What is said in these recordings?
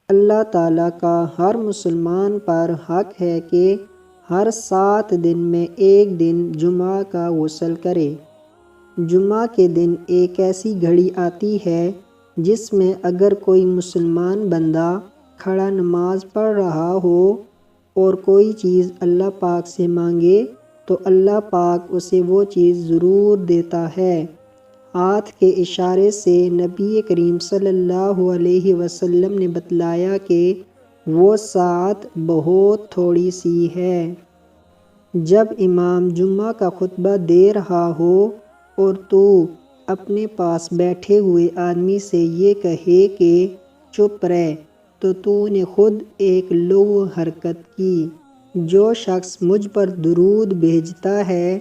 اللہ تعالیٰ کا ہر مسلمان پر حق ہے کہ ہر 7 دن میں ایک دن جمعہ کا غسل کرے۔ جمعہ کے دن ایک ایسی گھڑی آتی ہے جس میں اگر کوئی مسلمان بندہ کھڑا نماز پڑھ رہا ہو اور کوئی چیز اللہ پاک سے مانگے تو اللہ پاک اسے وہ چیز ضرور دیتا ہے۔ ہاتھ کے اشارے سے نبی کریم صلی اللہ علیہ وسلم نے بتلایا کہ وہ ساعت بہت تھوڑی سی ہے۔ جب امام جمعہ کا خطبہ دے رہا ہو اور تو اپنے پاس بیٹھے ہوئے آدمی سے یہ کہے کہ چپ رہ تو نے خود ایک لغو حرکت کی۔ جو شخص مجھ پر درود بھیجتا ہے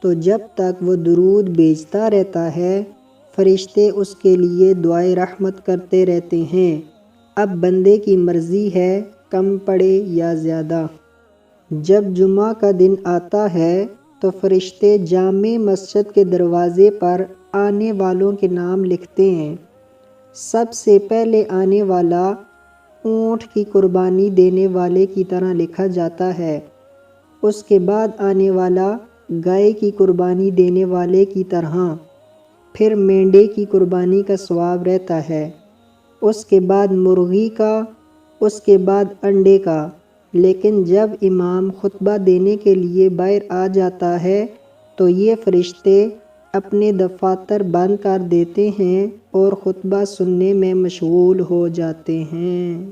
تو جب تک وہ درود بھیجتا رہتا ہے فرشتے اس کے لیے دعائے رحمت کرتے رہتے ہیں۔ اب بندے کی مرضی ہے کم پڑے یا زیادہ۔ جب جمعہ کا دن آتا ہے تو فرشتے جامع مسجد کے دروازے پر آنے والوں کے نام لکھتے ہیں۔ سب سے پہلے آنے والا اونٹ کی قربانی دینے والے کی طرح لکھا جاتا ہے، اس کے بعد آنے والا گائے کی قربانی دینے والے کی طرح، پھر مینڈے کی قربانی کا ثواب رہتا ہے، اس کے بعد مرغی کا، اس کے بعد انڈے کا۔ لیکن جب امام خطبہ دینے کے لیے باہر آ جاتا ہے تو یہ فرشتے اپنے دفاتر بند کر دیتے ہیں اور خطبہ سننے میں مشغول ہو جاتے ہیں۔